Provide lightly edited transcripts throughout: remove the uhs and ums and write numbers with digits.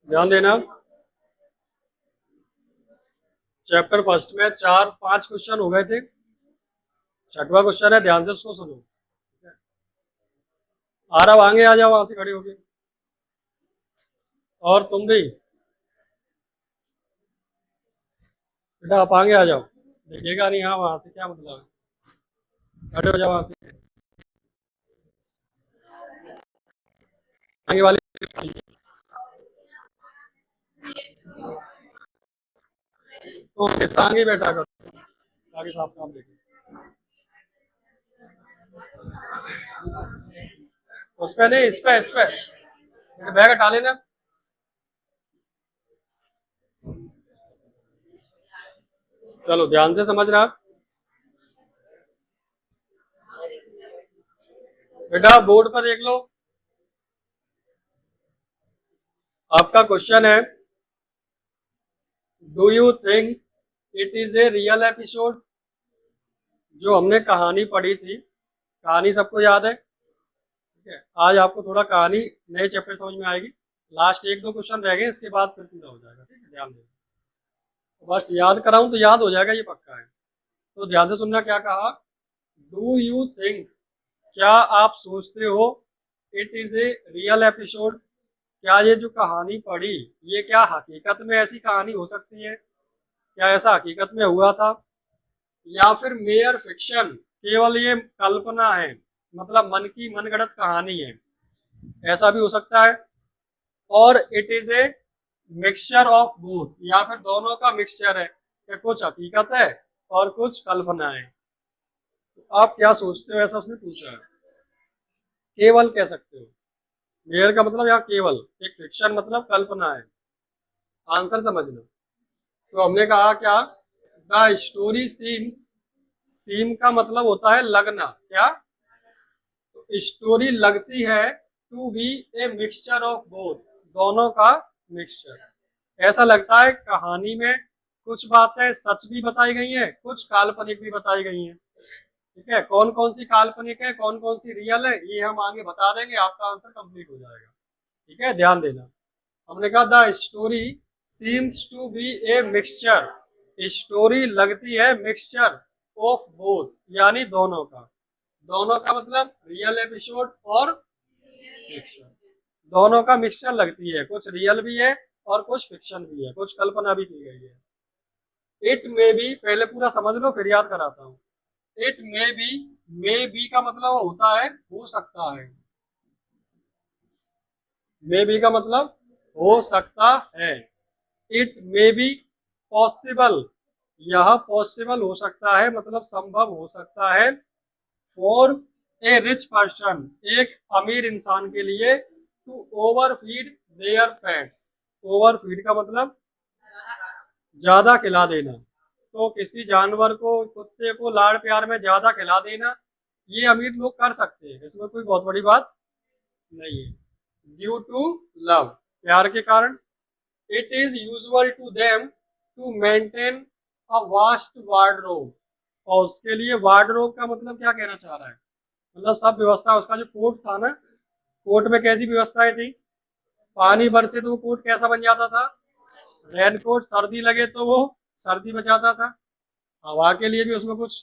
ध्यान देना, chapter first में 4-5 क्वेश्चन हो गए थे, छठवां क्वेश्चन है, ध्यान से उसको सुनो। आरव आगे आ जाओ, वहां से खड़े होके, और तुम भी बेटा आप आगे आ जाओ, देखिएगा नहीं, हाँ वहां से क्या मतलब है, खड़े हो जाओ वहां से, आगे वाले तो आगे बैठा करो, आगे साफ साफ देखो, उस पे नहीं, इस पे बैग हटा लेना। चलो ध्यान से समझना, बेटा बोर्ड पर देख लो, आपका क्वेश्चन है, do you think it is a real episode. जो हमने कहानी पढ़ी थी, कहानी सबको याद है, ठीक है। आज आपको थोड़ा कहानी नए चैप्टर समझ में आएगी। लास्ट एक दो क्वेश्चन रह गए, इसके बाद फिर पूरा हो जाएगा, ठीक है। ध्यान देना, तो बस याद कराऊं तो याद हो जाएगा, ये पक्का है। तो ध्यान से सुनना, क्या कहा, डू यू थिंक, क्या आप सोचते हो, it is a real episode, क्या ये जो कहानी पढ़ी, ये क्या हकीकत में ऐसी कहानी हो सकती है, क्या ऐसा हकीकत में हुआ था, या फिर मेयर फिक्शन, केवल ये कल्पना है, मतलब मन की मनगढ़ंत कहानी है, ऐसा भी हो सकता है। और it is a mixture of both, या फिर दोनों का मिक्सचर है, कि कुछ हकीकत है और कुछ कल्पना है। तो आप क्या सोचते हो, ऐसा उसने पूछा है। केवल कह सकते हो, मेयर का मतलब यहाँ केवल, एक फिक्शन मतलब कल्पना है। आंसर समझना। तो हमने कहा क्या, द स्टोरी सीम्स, सीम का मतलब होता है लगना, क्या, तो स्टोरी लगती है to be a mixture of both, दोनों का मिक्सचर। ऐसा लगता है कहानी में कुछ बातें सच भी बताई गई हैं, कुछ काल्पनिक भी बताई गई हैं, ठीक है। कौन कौन सी काल्पनिक है, कौन कौन सी रियल है, ये हम आगे बता देंगे, आपका आंसर कंप्लीट हो जाएगा, ठीक है। ध्यान देना, हमने कहा the story seems to be a mixture, story लगती है मिक्सचर ऑफ बोथ, यानी दोनों का। दोनों का मतलब रियल एपिसोड और फिक्शन, दोनों का मिक्सचर लगती है, कुछ रियल भी है और कुछ फिक्शन भी है, कुछ कल्पना भी की गई है। इट मे बी, पहले पूरा समझ लो फिर याद कराता हूँ। इट मे बी का मतलब होता है हो सकता है, मे बी का मतलब हो सकता है। इट मे बी पॉसिबल, यह पॉसिबल हो सकता है, मतलब संभव हो सकता है, फॉर ए रिच पर्सन, एक अमीर इंसान के लिए, टू ओवरफीड देयर पेट्स। ओवरफीड का मतलब ज्यादा खिला देना, तो किसी जानवर को, कुत्ते को लाड़ प्यार में ज्यादा खिला देना, ये अमीर लोग कर सकते हैं, इसमें कोई बहुत बड़ी बात नहीं है। ड्यू टू लव, प्यार के कारण। It is usual to them to maintain a vast wardrobe, और उसके लिए वार्डरोब का मतलब क्या कहना चाह रहा है, मतलब सब व्यवस्था, उसका जो कोट था ना, कोट में कैसी व्यवस्थाएं थी, पानी बरसे तो वो कोट कैसा बन जाता था, रेनकोट, सर्दी लगे तो वो सर्दी बचाता था, हवा के लिए भी उसमें कुछ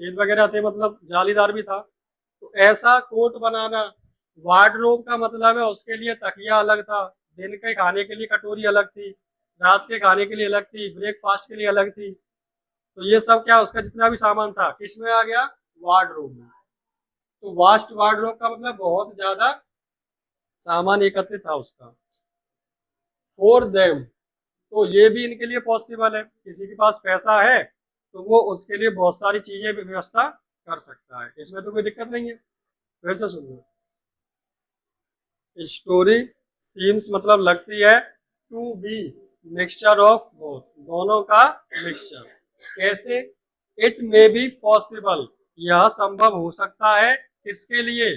छेद वगैरह थे, मतलब जालीदार भी था। तो ऐसा कोट बनाना। वार्डरोब का मतलब है उसके लिए तकिया अलग था, दिन के खाने के लिए कटोरी अलग थी, रात के खाने के लिए अलग थी, ब्रेकफास्ट के लिए अलग थी। तो ये सब क्या, उसका जितना भी सामान था किस में आ गया, वार्डरोब में। तो वास्ट वार्डरोब का मतलब बहुत ज्यादा सामान एकत्रित था उसका। फॉर देम, तो ये भी इनके लिए पॉसिबल है, किसी के पास पैसा है तो वो उसके लिए बहुत सारी चीजें व्यवस्था कर सकता है, इसमें तो कोई दिक्कत नहीं है। फिर से सुन लो, स्टोरी सीम्स मतलब लगती है, to be mixture of both, दोनों का मिक्सचर। कैसे, इट मे बी पॉसिबल, यह संभव हो सकता है, किसके लिए,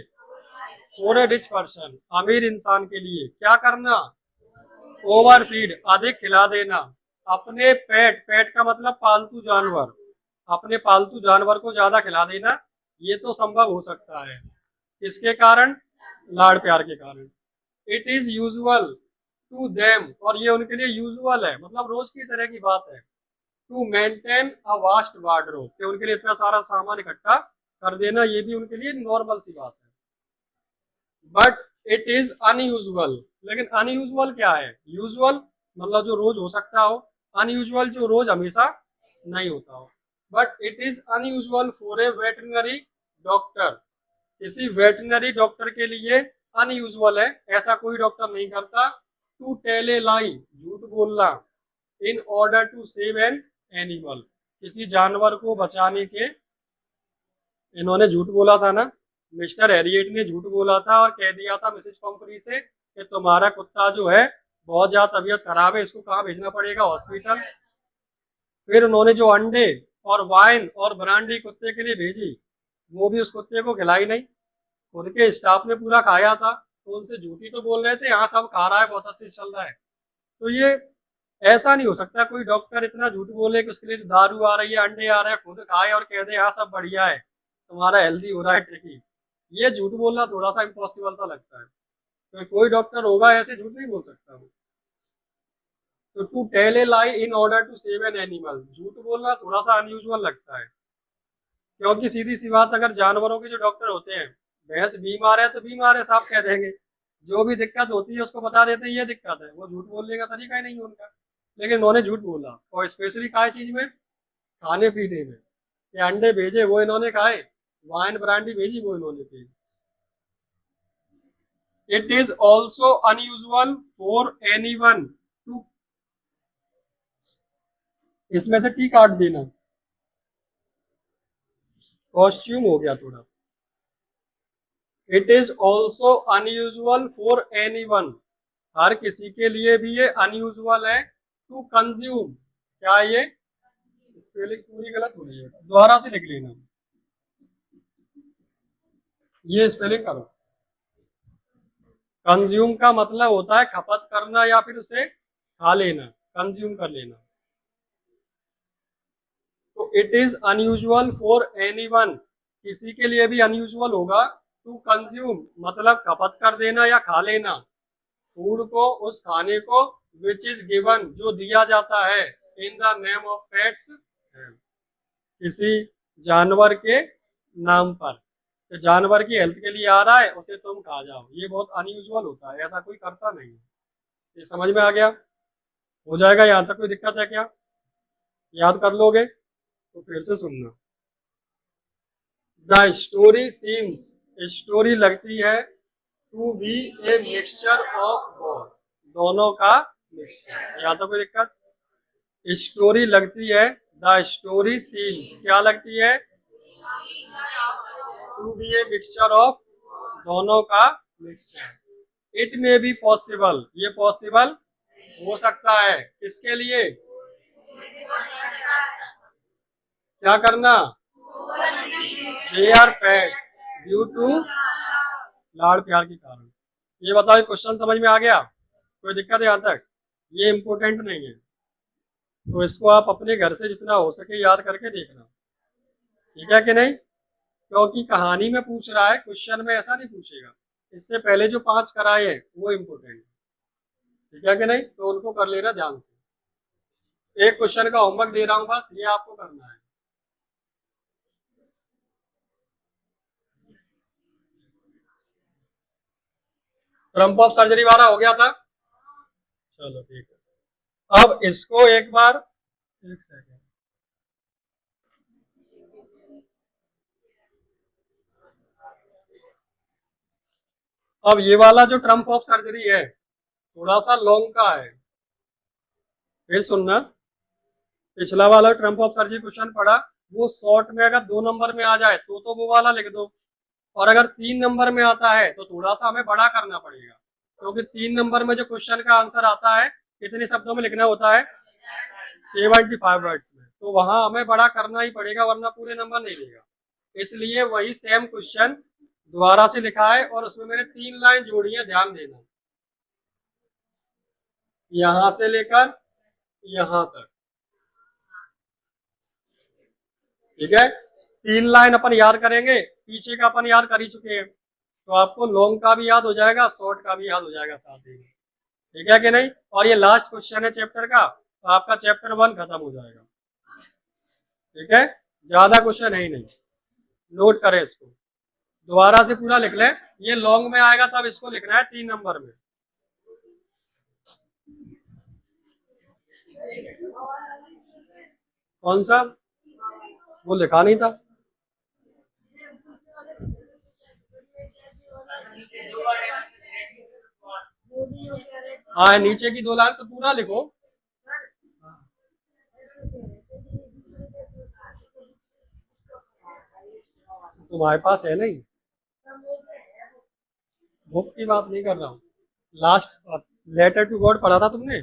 फॉर ए रिच पर्सन, अमीर इंसान के लिए, क्या करना, ओवरफीड, अधिक खिला देना, अपने पेट, पेट का मतलब पालतू जानवर, अपने पालतू जानवर को ज्यादा खिला देना, ये तो संभव हो सकता है, किसके कारण, लाड़ प्यार के कारण। It is usual to them, और ये उनके लिए यूजुअल है, मतलब रोज की तरह की बात है, to maintain a vast wardrobe, कि उनके लिए इतना सारा सामान इकट्ठा कर देना, ये भी उनके लिए नॉर्मल सी बात है। बट इट इज अनयूजुअल, लेकिन अनयूजुअल क्या है, यूजुअल मतलब जो रोज हो सकता हो, अनयूजुअल जो रोज हमेशा नहीं होता हो। But it is unusual for a veterinary doctor, किसी वेटरनरी डॉक्टर के लिए अनयूजुअल है, ऐसा कोई डॉक्टर नहीं करता, टू टेल ए लाई, झूठ बोलना, in order to save an animal, किसी जानवर को बचाने के, इन्होंने झूठ बोला था ना, मिस्टर हैरियट ने झूठ बोला था और कह दिया था मिसेज पंफरी से कि तुम्हारा कुत्ता जो है बहुत ज्यादा तबीयत खराब है, इसको कहाँ भेजना पड़ेगा, हॉस्पिटल। फिर उन्होंने जो अंडे और वाइन और ब्रांडी कुत्ते के लिए भेजी, वो भी उस कुत्ते को खिलाई नहीं, खुद के स्टाफ ने पूरा खाया था, तो उनसे झूठी तो बोल रहे थे, यहाँ सब खा रहा है, बहुत अच्छे से चल रहा है। तो ये ऐसा नहीं हो सकता कोई डॉक्टर इतना झूठ बोले कि उसके लिए दारू आ रही है, अंडे आ रहे हैं, खुद खाए और कह दे हाँ सब बढ़िया है, तुम्हारा हेल्दी हो रहा है, ट्रिकी। ये झूठ बोलना थोड़ा सा इम्पॉसिबल सा लगता है, तो कोई डॉक्टर होगा ऐसे झूठ नहीं बोल सकता वो। तो to tell a lie in order to save an animal, झूठ बोलना थोड़ा सा अनयूजुअल लगता है, क्योंकि सीधी सी बात, अगर जानवरों के जो डॉक्टर होते हैं, भैंस बीमार है तो बीमार है साफ कह देंगे, जो भी दिक्कत होती है उसको बता देते हैं ये दिक्कत है, वो झूठ बोलने का तरीका ही नहीं है उनका। लेकिन उन्होंने झूठ बोला, और स्पेशली काय चीज में, खाने पीने में, ये अंडे भेजे वो इन्होंने खाए, वाइन ब्रांडी भेजी वो इन्होंने P. It is also unusual for any one two, इसमें से टी काट देना, कॉस्ट्यूम हो गया थोड़ा सा। It is also unusual for anyone, हर किसी के लिए भी ये अनयूजुअल है। टू कंज्यूम, क्या ये स्पेलिंग पूरी गलत हो रही है, दोबारा से लिख लेना, ये स्पेलिंग करो। कंज्यूम का मतलब होता है खपत करना या फिर उसे खा लेना, कंज्यूम कर लेना। तो it is unusual for anyone, किसी के लिए भी अनयूजुअल होगा। टू कंज्यूम मतलब खपत कर देना या खा लेना, फूड को, उस खाने को, विच इज गिवन जो दिया जाता है, in the name of pets, किसी जानवर के नाम पर, तो जानवर की हेल्थ के लिए आ रहा है उसे तुम खा जाओ, ये बहुत अनयूजुअल होता है, ऐसा कोई करता नहीं है। ये समझ में आ गया? हो जाएगा? यहाँ तक कोई दिक्कत है क्या? याद कर लोगे तो फिर से सुनना। द स्टोरी सीम्स, स्टोरी लगती है, to be a mixture of both, दोनों का मिक्सचर। यहाँ तक कोई दिक्कत? स्टोरी लगती है, द स्टोरी सीम्स क्या लगती है? To be a mixture of, दोनों का mixture. It may be possible, ये पॉसिबल हो सकता है, किसके लिए? क्या करना? They are pet due to, लाड़ प्यार के कारण। ये बताओ क्वेश्चन समझ में आ गया? कोई दिक्कत है यहाँ तक? ये इम्पोर्टेंट नहीं है, तो इसको आप अपने घर से जितना हो सके याद करके देखना, ठीक है कि नहीं? क्योंकि कहानी में पूछ रहा है, क्वेश्चन में ऐसा नहीं पूछेगा। इससे पहले जो 5 कराए हैं वो इम्पोर्टेंट है, ठीक है कि नहीं? तो उनको कर लेना ध्यान से। एक क्वेश्चन का होमवर्क दे रहा हूं बस, ये आपको करना है। ट्रम्प ऑफ सर्जरी वाला हो गया था, चलो ठीक है। अब इसको एक बार, एक सेकेंड, अब ये वाला जो ट्रम्प ऑफ सर्जरी है थोड़ा सा लॉन्ग का है, फिर सुनना। पिछला वाला ट्रम्प ऑफ सर्जरी क्वेश्चन पढ़ा, वो शॉर्ट में अगर 2 नंबर में आ जाए तो वो वाला लिख दो, और अगर 3 नंबर में आता है तो थोड़ा सा हमें बड़ा करना पड़ेगा, क्योंकि 3 नंबर में जो क्वेश्चन का आंसर आता है कितने शब्दों में लिखना होता है? 75 वर्ड्स में, तो वहां हमें बड़ा करना ही पड़ेगा, वरना पूरे नंबर नहीं देगा। इसलिए वही सेम क्वेश्चन दोबारा से लिखा है, और उसमें मैंने 3 लाइन जोड़ी है, ध्यान देना, यहां से लेकर यहां तक, ठीक है? 3 लाइन अपन याद करेंगे, पीछे का अपन याद कर ही चुके हैं, तो आपको लॉन्ग का भी याद हो जाएगा, शॉर्ट का भी याद हो जाएगा साथ ही, ठीक है कि नहीं? और ये लास्ट क्वेश्चन है चैप्टर का, तो आपका चैप्टर 1 खत्म हो जाएगा, ठीक है? ज्यादा क्वेश्चन है ही नहीं, नोट करें इसको, दोबारा से पूरा लिख लें। ये लॉन्ग में आएगा तब इसको लिखना है 3 नंबर में। कौन सा? वो लिखा नहीं था। हाँ, नीचे की 2 लाइन तो पूरा लिखो। तुम्हारे पास है नहीं, बुक की बात नहीं कर रहा हूँ। लास्ट लेटर टू गॉड पढ़ा था तुमने,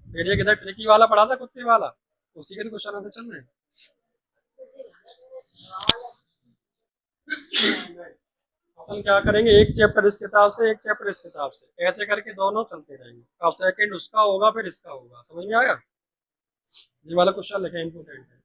फिर ये किधर ट्रिकी वाला पढ़ा था, कुत्ते वाला, उसी के तो क्वेश्चन आंसर चल रहे हैं। अपन क्या करेंगे, एक चैप्टर इस किताब से, एक चैप्टर इस किताब से, ऐसे करके दोनों चलते रहेंगे। अब सेकंड उसका होगा, फिर इसका होगा। समझ में आया? ये वाला क्वेश्चन लिखे, इंपोर्टेंट है।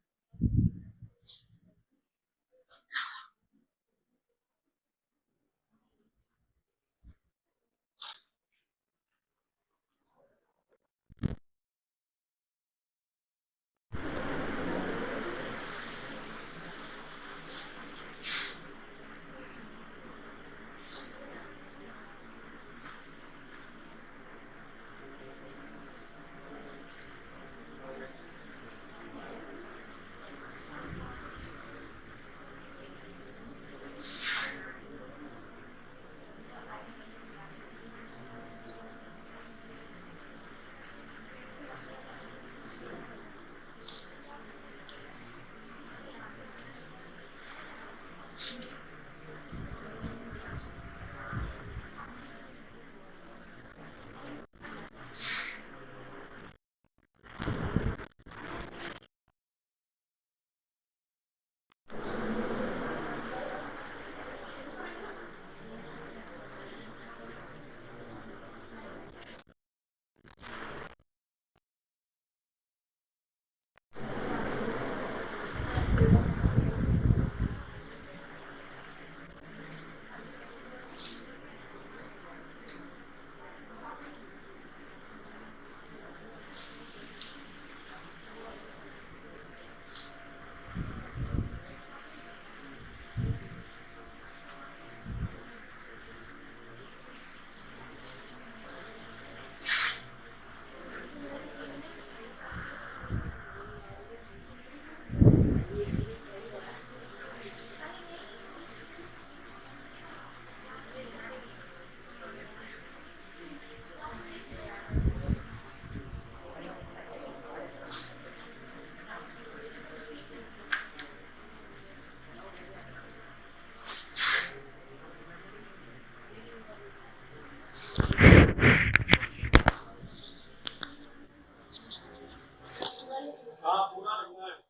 हाँ, पूरा लिखना है।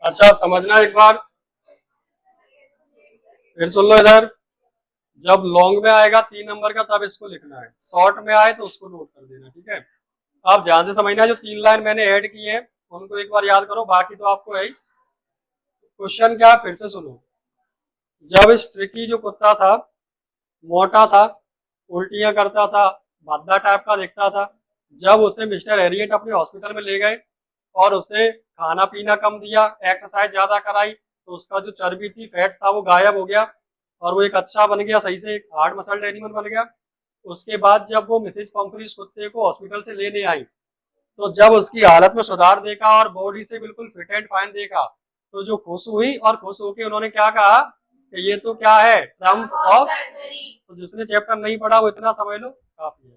अच्छा, समझना एक बार। फिर सुन लो इधर, जब लॉन्ग में आएगा 3 नंबर का तब इसको लिखना है, शॉर्ट में आए तो उसको नोट कर देना, ठीक है। आप ध्यान से समझना, जो 3 लाइन मैंने ऐड की है उनको एक बार याद करो, बाकी तो आपको है ही। क्वेश्चन क्या है फिर से सुनो। जब इस ट्रिकी जो कुत्ता था, मोटा था, उल्टियां करता था, भद्दा टाइप का दिखता था, जब उसे मिस्टर हैरियट अपने हॉस्पिटल में ले गए और उसे खाना पीना कम दिया, एक्सरसाइज ज्यादा कराई, तो उसका जो चर्बी थी, फैट था, वो गायब हो गया और वो एक अच्छा बन गया, सही से एक हार्ड मसल एनिमल बन गया। उसके बाद जब वो मिसेज पंफ्री उस कुत्ते को हॉस्पिटल से लेने आई, तो जब उसकी हालत में सुधार देखा और बॉडी से बिल्कुल फिट एंड फाइन देखा, तो जो खुश हुई और खुश होके उन्होंने क्या कहा कि ये तो क्या है, ट्रम्प ऑफ। तो जिसने चैप्टर नहीं पढ़ा वो इतना समझ लो काफी है।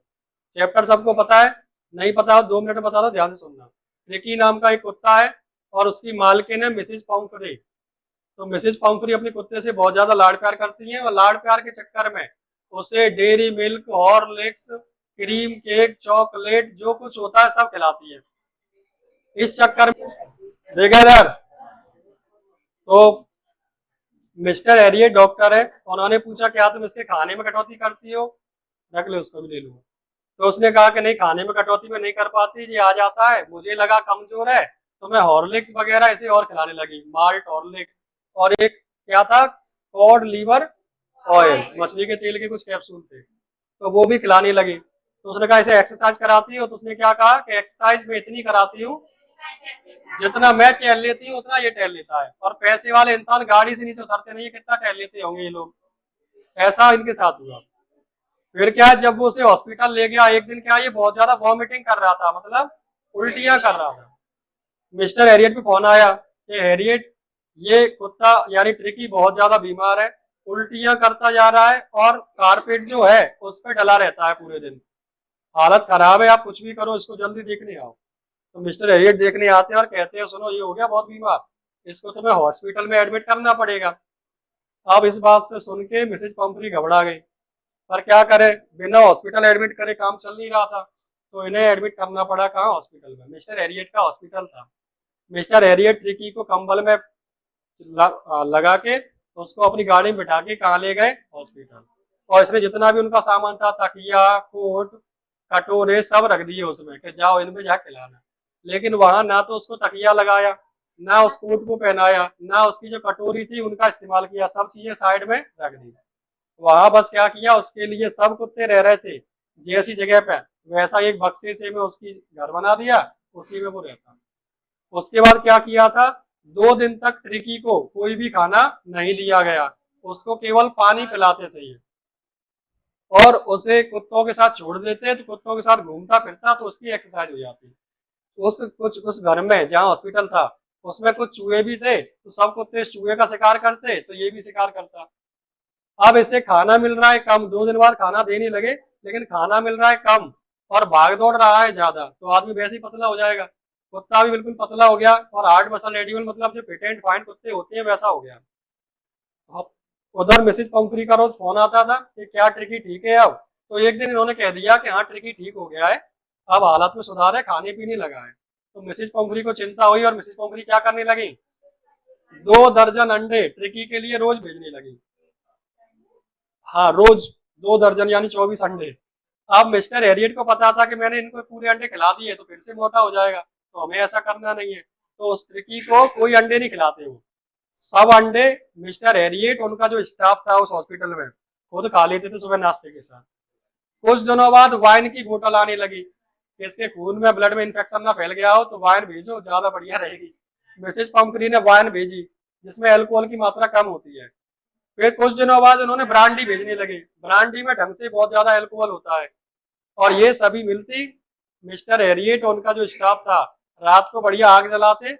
चैप्टर सबको पता है, नहीं पता 2 मिनट में बता दो, ध्यान से सुनना। ट्रिकी नाम का एक कुत्ता है और उसकी मालकिन है मिसेज पम्फ्री। तो मिसेज पम्फ्री अपने कुत्ते से बहुत ज्यादा लाड प्यार करती हैं और लाड प्यार के चक्कर में उसे dairy milk, Horlicks, cream, cake, chocolate, जो कुछ होता है सब खिलाती है। इस चक्कर में देखा इधर, तो मिस्टर हैरियट डॉक्टर है, उन्होंने पूछा क्या तुम इसके खाने में कटौती करती हो, रख ले उसको भी ले लूंगा। तो उसने कहा कि नहीं, खाने में कटौती में नहीं कर पाती, ये आ जाता है, मुझे लगा कमजोर है तो मैं हॉर्लिक्स वगैरह इसे और खिलाने लगी, माल्ट हॉर्लिक्स, और एक क्या था, कॉड लीवर ऑयल, मछली के तेल के कुछ कैप्सूल थे, तो वो भी खिलाने लगी। तो उसने कहा इसे एक्सरसाइज कराती हो, तो उसने क्या कहा कि एक्सरसाइज में इतनी कराती हूँ जितना मैं टहल लेती हूँ उतना ये टहल लेता है, और पैसे वाले इंसान गाड़ी से नीचे उतरते नहीं है, कितना टहल लेते होंगे ये लोग। ऐसा इनके साथ हुआ। फिर क्या है, जब वो उसे हॉस्पिटल ले गया एक दिन, क्या ये बहुत ज्यादा वॉमिटिंग कर रहा था, मतलब उल्टियां कर रहा था। मिस्टर हैरियट पे फोन आया कि हैरियट, ये कुत्ता यानी ट्रिकी बहुत ज्यादा बीमार है, उल्टियां करता जा रहा है और कारपेट जो है उस पर डला रहता है पूरे दिन, हालत खराब है, आप कुछ भी करो इसको जल्दी देखने आओ। तो मिस्टर हैरियट देखने आते हैं और कहते हैं सुनो, ये हो गया बहुत बीमार, इसको तुम्हें हॉस्पिटल में एडमिट करना पड़ेगा। अब इस बात से सुन के मिसेज पंफ्री घबरा गई, पर क्या करे, बिना हॉस्पिटल एडमिट करे काम चल नहीं रहा था, तो इन्हें एडमिट करना पड़ा, कहाँ, हॉस्पिटल में। मिस्टर हैरियट का हॉस्पिटल था। मिस्टर हैरियट ट्रिकी को कंबल में लगा के उसको अपनी गाड़ी में बिठा के कहाँ ले गए, हॉस्पिटल। और इसने जितना भी उनका सामान था, तकिया, कोट, कटोरे, सब रख दिए उसमें कि जाओ इनमें जा खिलाना। लेकिन वहां ना तो उसको तकिया लगाया, ना उस कोट को पहनाया, ना उसकी जो कटोरी थी उनका इस्तेमाल किया, सब चीजें साइड में रख दी। वहां बस क्या किया, उसके लिए सब कुत्ते रह रहे थे जैसी जगह पे, वैसा एक बक्से से में उसकी घर बना दिया, उसी में वो रहता। उसके बाद क्या किया था, 2 दिन तक ट्रिकी को कोई भी खाना नहीं दिया गया, उसको केवल पानी पिलाते थे ये, और उसे कुत्तों के साथ छोड़ देते तो कुत्तों के साथ घूमता फिरता, तो उसकी एक्सरसाइज हो जाती। उस घर में जहाँ हॉस्पिटल था उसमें कुछ चूहे भी थे, तो सब कुत्ते चूहे का शिकार करते, तो ये भी शिकार करता। अब इसे खाना मिल रहा है कम, 2 दिन बाद खाना देने लगे, लेकिन खाना मिल रहा है कम और भाग दौड़ रहा है ज्यादा, तो आदमी वैसे ही पतला हो जाएगा। कुत्ता भी बिल्कुल पतला हो गया और हार्ड मसल एनिमल, मतलब जो फिट एंड फाइन कुत्ते होते हैं वैसा हो गया। अब उधर मिसेज पंफ्री का रोज फोन आता था कि क्या ट्रिकी ठीक है अब, तो एक दिन इन्होंने कह दिया कि हाँ ट्रिकी ठीक हो गया है, अब हालत में सुधार है, खाने पीने लगा है। तो मिसेज पंफ्री को चिंता हुई और मिसेज पंफ्री क्या करने लगी, 2 दर्जन अंडे ट्रिकी के लिए रोज भेजने लगी। हाँ, रोज 2 दर्जन यानी 24 अंडे। अब मिस्टर हैरियट को पता था कि मैंने इनको पूरे अंडे खिला दिए तो फिर से मोटा हो जाएगा, तो हमें ऐसा करना नहीं है। तो उस ट्रिकी को कोई अंडे नहीं खिलाते वो, सब अंडे मिस्टर हैरियट, उनका जो स्टाफ था उस हॉस्पिटल में, खुद खा लेते थे सुबह नाश्ते के साथ। कुछ दिनों बाद वाइन की बोतल आने लगी कि इसके खून में, ब्लड में इन्फेक्शन ना फैल गया हो, तो वाइन भेजो, ज्यादा बढ़िया रहेगी। मिसेज पंफ्री ने वाइन भेजी जिसमें अल्कोहल की मात्रा कम होती है। फिर कुछ दिनों बाद उन्होंने ब्रांडी भेजने लगे, ब्रांडी में ढंग से बहुत ज्यादा अल्कोहल होता है, और ये सभी मिलती मिस्टर हैरियट, उनका जो स्टाफ था, रात को बढ़िया आग जलाते,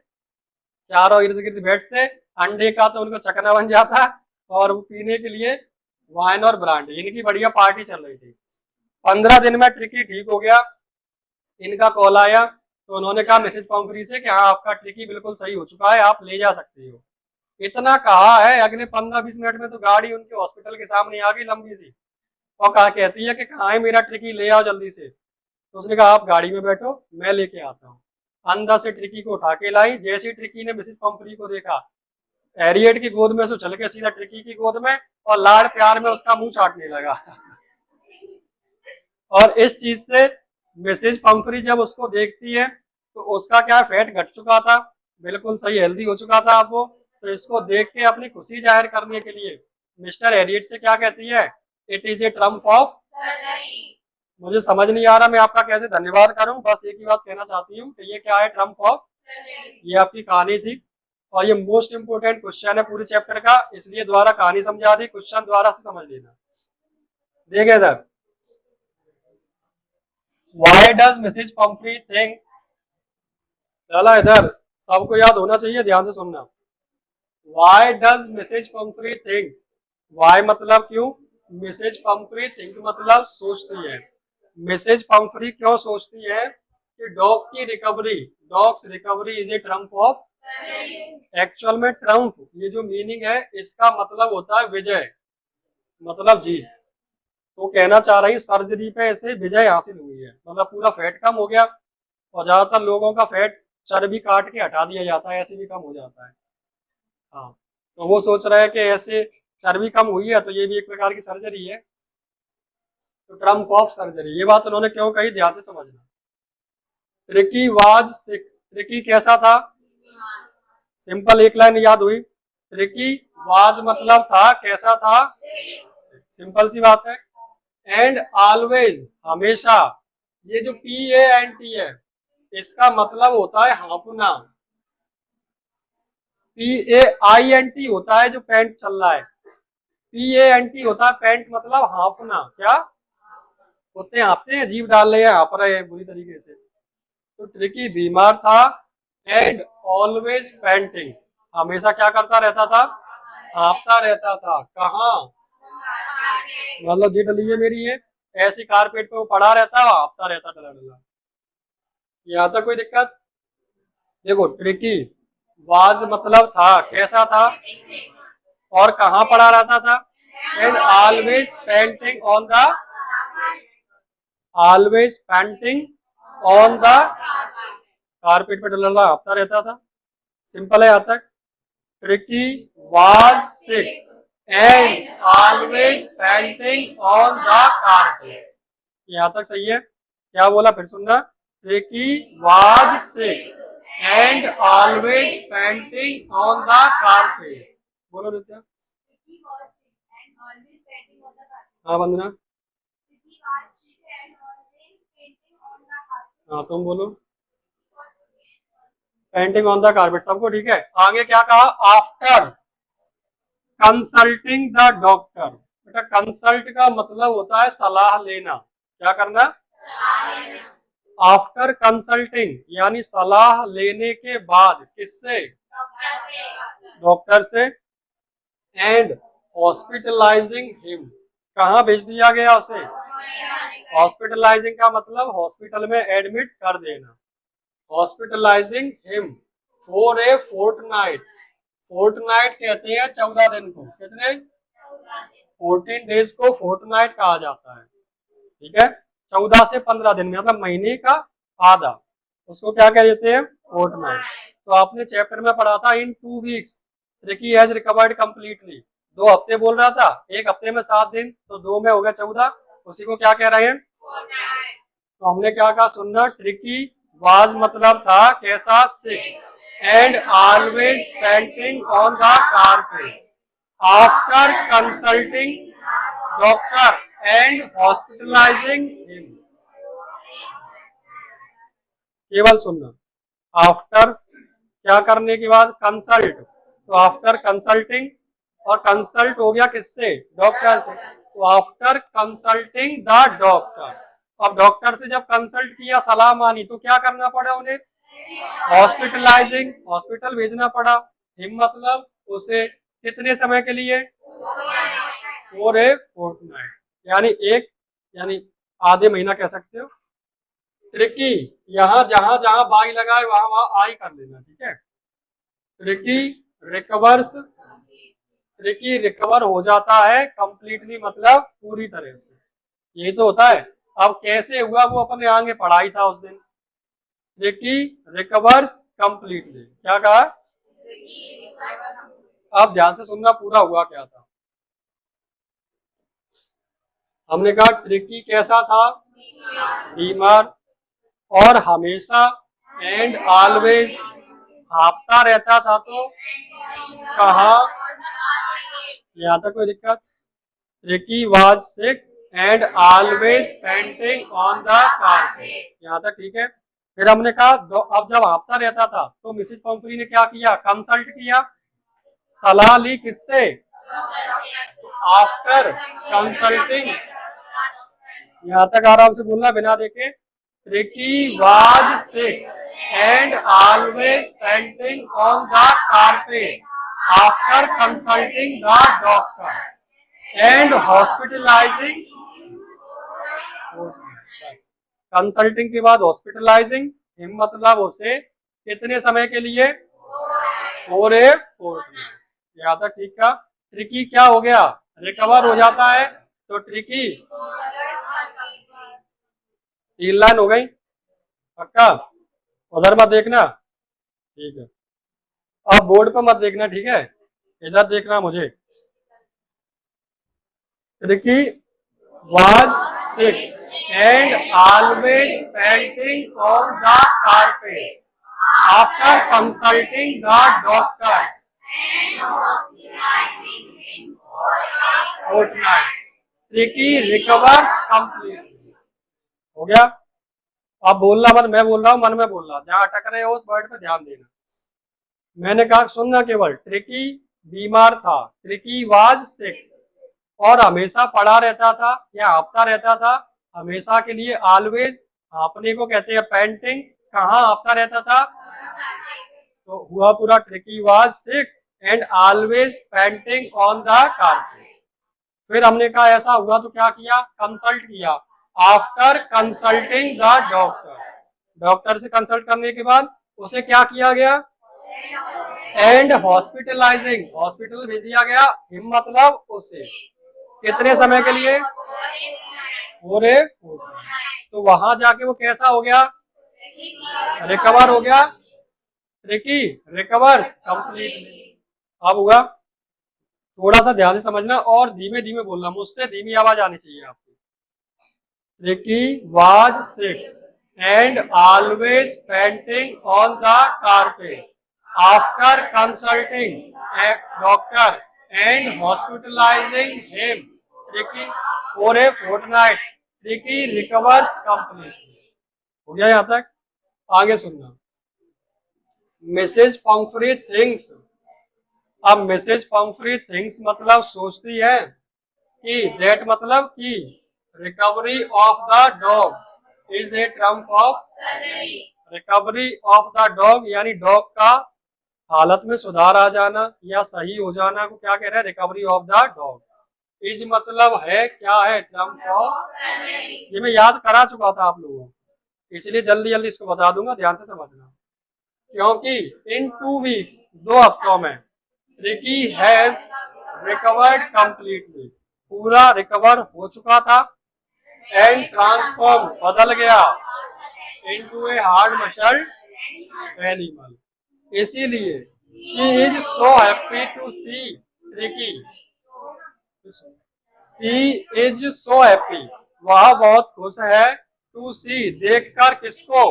चारों इर्द गिर्द बैठते, अंडे का तो उनको चकना बन जाता, और वो पीने के लिए वाइन और ब्रांडी, इनकी बढ़िया पार्टी चल रही थी। 15 दिन में ट्रिकी ठीक हो गया। इनका कॉल आया तो उन्होंने कहा मिसेज पंफ्री से कि हाँ आपका ट्रिकी बिल्कुल सही हो चुका है, आप ले जा सकते हो। इतना कहा है, अगले 15-20 मिनट में तो गाड़ी उनके हॉस्पिटल के सामने आ गई लंबी सी, और कहा कहती है कि कहाँ है मेरा ट्रिकी, ले आओ जल्दी से। तो उसने कहा आप गाड़ी में बैठो, मैं लेके आता हूँ। अंदर से ट्रिकी को उठा के लाई, जैसे ही ट्रिकी ने मिसेज पंफ्री को देखा, हैरियट की गोद में से उछल के सीधा ट्रिकी की गोद में, और लाड़ प्यार में उसका मुंह चाटने लगा। और इस चीज से मिसेज पंफरी जब उसको देखती है तो उसका क्या फैट घट चुका था, बिल्कुल सही हेल्दी हो चुका था अब वो। तो इसको देख के अपनी खुशी जाहिर करने के लिए मिस्टर हैरियट से क्या कहती है, it is a triumph of surgery. मुझे समझ नहीं आ रहा मैं आपका कैसे धन्यवाद करूं, बस एक ही बात कहना चाहती हूँ कि ये क्या है, ट्रम्प ऑफ सर्जरी। ये आपकी कहानी थी और ये मोस्ट इंपोर्टेंट क्वेश्चन है पूरे चैप्टर का, इसलिए द्वारा कहानी समझा दी, क्वेश्चन द्वारा से समझ लेना। देखिए इधर, Why does Mrs. Pumphrey think, चला इधर सबको याद होना चाहिए, ध्यान से सुनना। Why does Mrs. Pumphrey think, Why मतलब क्यों, Mrs. Pumphrey think मतलब सोचती है। Mrs. Pumphrey क्यों सोचती है कि डॉग की recovery, dogs recovery is a triumph of, actual में ट्रम्प ये जो मीनिंग है इसका मतलब होता है विजय, मतलब जीत। तो कहना चाह रही सर्जरी पे ऐसे विजय हासिल हुई है, मतलब पूरा फैट कम हो गया, और ज्यादातर लोगों का फैट चर्बी काट के हटा दिया जाता है, ऐसे भी कम हो जाता है। हाँ, तो वो सोच रहा है कि ऐसे चर्बी कम हुई है तो ये भी एक प्रकार की सर्जरी है, तो ट्रम्प ऑफ सर्जरी। ये बात उन्होंने क्यों कही, ध्यान से समझना। ट्रिकी वाज सिक, ट्रिकी कैसा था, सिंपल एक लाइन याद हुई। ट्रिकी वाज मतलब था, कैसा था, सिंपल सी बात है। एंड ऑलवेज हमेशा, ये जो PANT है इसका मतलब होता है हाँफना, PAINT होता है जो पैंट चल रहा है, PANT होता है पैंट मतलब हाँफना, क्या होते हैं, हाँफते हैं, जीभ डाल रहे हैं, हाँफ रहे हैं बुरी तरीके से। तो ट्रिकी बीमार था, एंड ऑलवेज पैंटिंग हमेशा क्या करता रहता था, हाँफता रहता था। कहाँ, मतलब जी डली है मेरी, ये ऐसी कारपेट पे वो पड़ा रहता है, हाँफता रहता डला डला। यहाँ तक कोई दिक्कत, देखो ट्रिकी वाज मतलब था, कैसा था, और कहाँ पड़ा रहता था, and always painting on the, always painting on the carpet पे डला डला हाँफता रहता था। सिंपल है यहाँ तक। Tricky was sick and always painting on the carpet, यहाँ तक सही है। क्या बोला फिर सुनना, tricky was sick and always painting on the carpet. बोलो नित्या। हाँ वंदना, हाँ तुम बोलो। पेंटिंग ऑन द कारपेट, सबको ठीक है। आगे क्या कहा, आफ्टर कंसल्टिंग द डॉक्टर। बेटा कंसल्ट का मतलब होता है सलाह लेना, क्या करना, आफ्टर कंसल्टिंग यानी सलाह लेने के बाद, किससे, डॉक्टर से। एंड हॉस्पिटलाइजिंग हिम, कहाँ भेज दिया गया उसे, हॉस्पिटलाइजिंग का मतलब हॉस्पिटल में एडमिट कर देना। Hospitalising him for a fortnight, fortnight कहते हैं 14 दिन को, कितने, 14 डेज को फोर्टनाइट कहा जाता है, ठीक है। 14 से 15 दिन मतलब महीने का आधा, उसको क्या कह देते हैं, फोर्टनाइट। तो आपने चैप्टर में पढ़ा था इन 2 weeks tricky has recovered completely, 2 हफ्ते बोल रहा था, एक हफ्ते में 7 दिन, तो 2 में हो गया 14, उसी को क्या कह रहे हैं, तो हमने क्या कहा सुनना, ट्रिकी वाज मतलब था, कैसा, sick, and always painting on the carpet after consulting doctor and hospitalising him. केवल सुनना, आफ्टर क्या करने के बाद, कंसल्ट, तो आफ्टर कंसल्टिंग, और कंसल्ट हो गया किससे, डॉक्टर से, तो आफ्टर कंसल्टिंग द डॉक्टर। अब डॉक्टर से जब कंसल्ट किया, सलाह मानी, तो क्या करना पड़ा उन्हें, हॉस्पिटलाइजिंग, हॉस्पिटल भेजना पड़ा। हिम मतलब उसे, कितने समय के लिए, फॉर ए फोर्टनाइट यानी एक, यानी आधे महीना कह सकते हो। ट्रिकी यहाँ जहां जहां बाई लगाए वहां वहां आई कर लेना, ठीक है। ट्रिकी रिकवर्स, ट्रिकी रिकवर हो जाता है कंप्लीटली मतलब पूरी तरह से, यही तो होता है। अब कैसे हुआ वो अपने आगे पढ़ाई था उस दिन। ट्रिकी रिकवर्स कंप्लीटली, क्या कहा, अब ध्यान से सुनना पूरा हुआ क्या था। हमने कहा ट्रिकी कैसा था, बीमार, और हमेशा एंड ऑलवेज हाँफता रहता था। तो कहा, यहाँ तक कोई दिक्कत? Tricky was sick and always painting on the carpet, यहाँ तक ठीक है। फिर हमने कहा अब जब हाँफता रहता था तो मिसेज पंफ्री ने क्या किया, कंसल्ट किया, सलाह ली, किससे? आफ्टर कंसल्टिंग, यहाँ तक आराम से बोलना बिना देखे। Tricki was sick and always painting on the carpet after consulting the doctor and hospitalising. Consulting के बाद हॉस्पिटलाइजिंग हिम मतलब उसे कितने समय के लिए, फॉर ए फोर्टनाइट, यहाँ तक ठीक था। ट्रिकी क्या हो गया, रिकवर हो जाता है। तो ट्रिकी 3 लाइन हो गई, पक्का? उधर मत देखना, ठीक है? अब बोर्ड पर मत देखना, ठीक है? इधर देखना मुझे। Tricky was sick and always painting on the carpet after consulting the doctor and hospitalizing him for a fortnight. Tricky recovers completely. हो गया? अब बोलना मत, मैं बोल रहा हूँ, मन में बोल रहा, जहां अटक रहे हो उस वर्ड पे ध्यान देना। मैंने कहा सुनना केवल, ट्रिकी बीमार था, ट्रिकी वाज सिक, और हमेशा पड़ा रहता था या हाँफता रहता था, हमेशा के लिए ऑलवेज हाँफने को कहते हैं पेंटिंग, कहाँ हाँफता रहता था? तो हुआ पूरा, tricky was sick and always painting on the carpet. फिर हमने कहा ऐसा हुआ तो क्या किया, कंसल्ट किया, after consulting the doctor, doctor से कंसल्ट करने के बाद उसे क्या किया गया, एंड हॉस्पिटलाइजिंग, हॉस्पिटल भेज दिया गया, हिम मतलब उसे कितने समय के लिए, पूरे। तो वहां जाके वो कैसा हो गया, रिकवर हो गया, ट्रिकी रिकवर्स कंप्लीटली। अब हुआ, थोड़ा सा ध्यान से समझना और धीमे धीमे बोलना, मुझसे धीमी आवाज आनी चाहिए आपकी। Tricki was sick and always painting on the carpet after consulting doctor and hospitalising him Tricki for a fortnight, Tricki recovers completely. हो गया यहाँ तक? आगे सुनना। मिसेज पंफ्री थिंक्स, अब मिसेज पंफ्री थिंक्स मतलब सोचती है कि, दैट मतलब कि, recovery of the dog is a triumph of, recovery of the dog यानी डॉग का हालत में सुधार आ जाना या सही हो जाना को क्या कह रहे हैं, recovery of the dog. Is मतलब है क्या है, ट्रम्प ऑफ, ये मैं याद करा चुका था आप लोगों को, इसलिए जल्दी जल्दी इसको बता दूंगा, ध्यान से समझना। क्योंकि इन 2 वीक्स, 2 हफ्तों में, ट्रिकी हैज रिकवर्ड कंप्लीटली, पूरा रिकवर हो चुका था, एंड ट्रांसफॉर्म बदल गया, into a hard muscle animal. इसीलिए she is so happy to see Tricki, she is so happy, वह बहुत खुश है, टू सी देखकर, किसको,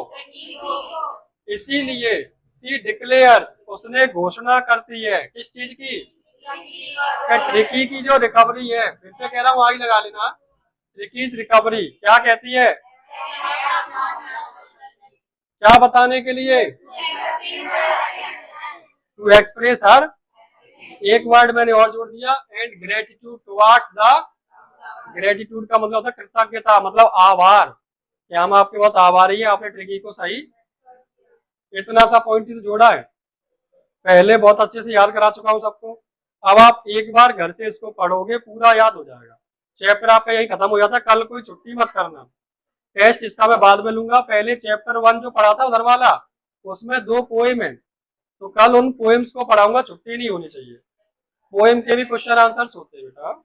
इसीलिए सी डिक्लेयर्स, उसने घोषणा करती है, किस चीज की, ट्रिकी की जो रिकवरी है, फिर से कह रहा हूं, आगे लगा लेना, ट्रिकीज रिकवरी क्या कहती है, क्या बताने के लिए, टू एक्सप्रेस हर, एक वर्ड मैंने और जोड़ दिया, and gratitude towards the, gratitude का मतलब होता है कृतज्ञता, मतलब आभार, कि हम आपके बहुत आभारी हैं, आपने ट्रिकी को सही, इतना सा पॉइंट ही तो जोड़ा है, पहले बहुत अच्छे से याद करा चुका हूं सबको। अब आप एक बार घर से इसको पढ़ोगे, पूरा याद हो जाएगा, चैप्टर आपका यही खत्म हो जाता है, कल कोई छुट्टी मत करना, टेस्ट इसका मैं बाद में लूंगा, पहले चैप्टर 1 जो पढ़ा था उधर वाला, उसमें 2 पोएम है, तो कल उन पोएम्स को पढ़ाऊंगा, छुट्टी नहीं होनी चाहिए, पोएम के भी क्वेश्चन आंसर्स होते हैं बेटा।